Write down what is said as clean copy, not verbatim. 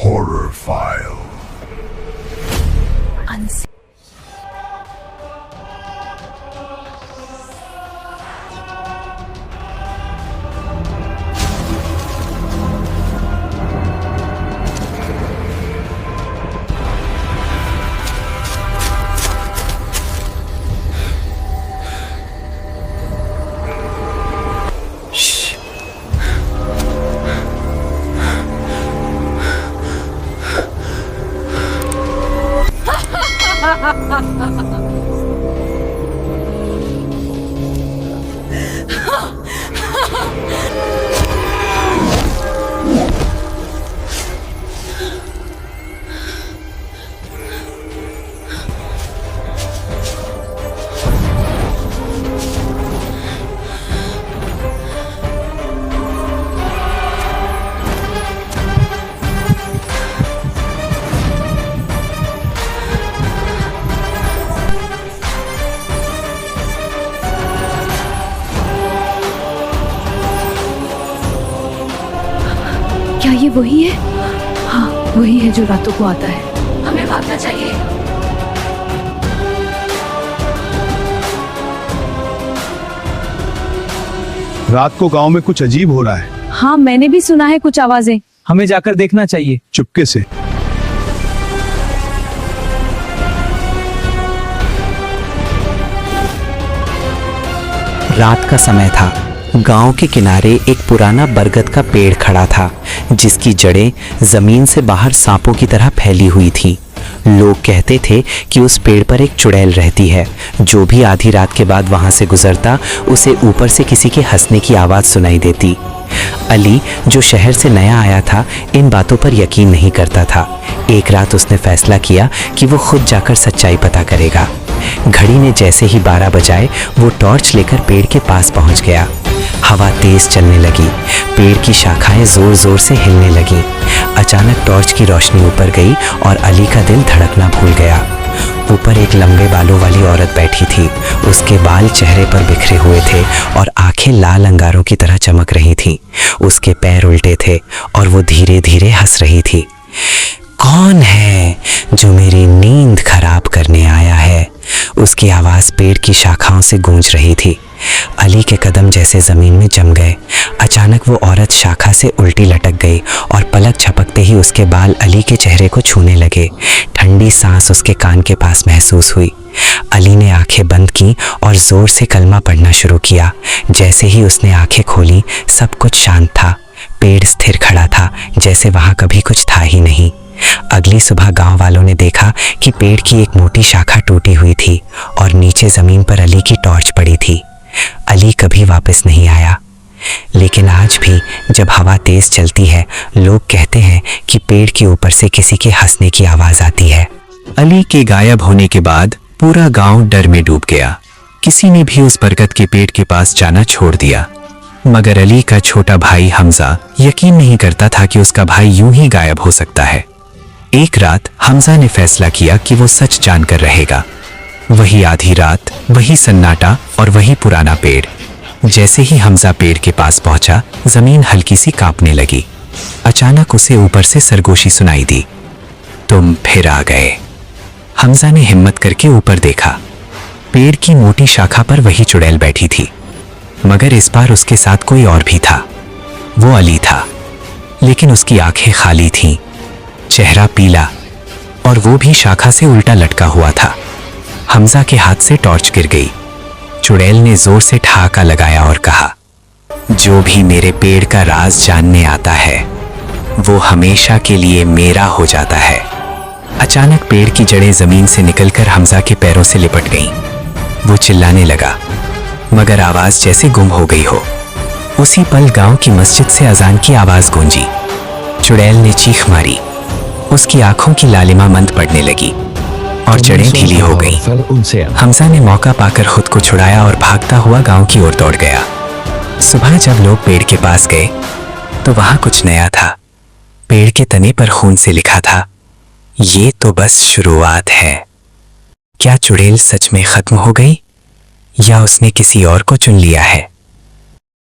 Horror File. क्या ये वही है? हाँ, वही है जो रातों को आता है। हमें भागना चाहिए। रात को गांव में कुछ अजीब हो रहा है। हाँ, मैंने भी सुना है कुछ आवाजें। हमें जाकर देखना चाहिए। चुपके से। रात का समय था। गांव के किनारे एक पुराना बरगद का पेड़ खड़ा था, जिसकी जड़ें जमीन से बाहर सांपों की तरह फैली हुई थी। लोग कहते थे कि उस पेड़ पर एक चुड़ैल रहती है। जो भी आधी रात के बाद वहां से गुजरता, उसे ऊपर से किसी के हंसने की आवाज सुनाई देती। अली, जो शहर से नया आया था, इन बातों पर यकीन नहीं करता था। एक रात उसने फैसला किया कि वो खुद जाकर सच्चाई पता करेगा। घड़ी ने जैसे ही 12 बजाए, वो टॉर्च लेकर पेड़ के पास पहुंच गया। हवा तेज चलने लगी, पेड़ की शाखाएं जोर जोर से हिलने लगीं। अचानक टॉर्च की रोशनी ऊपर गई और अली का दिल धड़कना भूल गया। ऊपर एक लंबे बालों वाली औरत बैठी थी। उसके बाल चेहरे पर बिखरे हुए थे और आंखें लाल अंगारों की तरह चमक रही थीं। उसके पैर उल्टे थे और वो धीरे धीरे हंस रही थी। कौन है जो मेरी नींद खराब करने आया है? उसकी आवाज पेड़ की शाखाओं से गूंज रही थी। अली के कदम जैसे जमीन में जम गए। अचानक वो औरत शाखा से उल्टी लटक गई और पलक झपकते ही उसके बाल अली के चेहरे को छूने लगे। ठंडी सांस उसके कान के पास महसूस हुई। अली ने आंखें बंद की और जोर से कलमा पढ़ना शुरू किया। जैसे ही उसने आंखें खोली, सब कुछ शांत था। पेड़ स्थिर खड़ा था, जैसे वहां कभी कुछ था ही नहीं। अगली सुबह गांव वालों ने देखा कि पेड़ की एक मोटी शाखा टूटी हुई थी और नीचे जमीन पर अली की टॉर्च पड़ी थी। अली कभी वापस नहीं आया। लेकिन आज भी जब हवा तेज चलती है, लोग कहते हैं कि पेड़ के ऊपर से किसी के हंसने की आवाज आती है। अली के गायब होने के बाद पूरा गांव डर में डूब गया। किसी ने भी उस बरगद के पेड़ के पास जाना छोड़ दिया। मगर अली का छोटा भाई हमजा यकीन नहीं करता था कि उसका भाई यूं ही गायब हो सकता है। एक रात हमजा ने फैसला किया कि वो सच जानकर रहेगा। वही आधी रात, वही सन्नाटा और वही पुराना पेड़। जैसे ही हमजा पेड़ के पास पहुंचा, जमीन हल्की सी कांपने लगी। अचानक उसे ऊपर से सरगोशी सुनाई दी। तुम फिर आ गए। हमजा ने हिम्मत करके ऊपर देखा। पेड़ की मोटी शाखा पर वही चुड़ैल बैठी थी, मगर इस बार उसके साथ कोई और भी था। वो अली था, लेकिन उसकी आंखें खाली थीं, चेहरा पीला, और वो भी शाखा से उल्टा लटका हुआ था। हमजा के हाथ से टॉर्च गिर गई। चुड़ैल ने जोर से ठहाका लगाया और कहा, जो भी मेरे पेड़ का राज जानने आता है, वो हमेशा के लिए मेरा हो जाता है। अचानक पेड़ की जड़ें जमीन से निकलकर हमजा के पैरों से लिपट गईं। वो चिल्लाने लगा, मगर आवाज जैसे गुम हो गई हो। उसी पल गांव की मस्जिद से अजान की आवाज गूंजी। चुड़ैल ने चीख मारी। उसकी आंखों की लालिमा मंद पड़ने लगी और जड़ें ढीली हो गईं। हमजा ने मौका पाकर खुद को छुड़ाया और भागता हुआ गांव की ओर दौड़ गया। सुबह जब लोग पेड़ के पास गए, तो वहां कुछ नया था। पेड़ के तने पर खून से लिखा था, ये तो बस शुरुआत है। क्या चुड़ैल सच में खत्म हो गई, या उसने किसी और को चुन लिया है?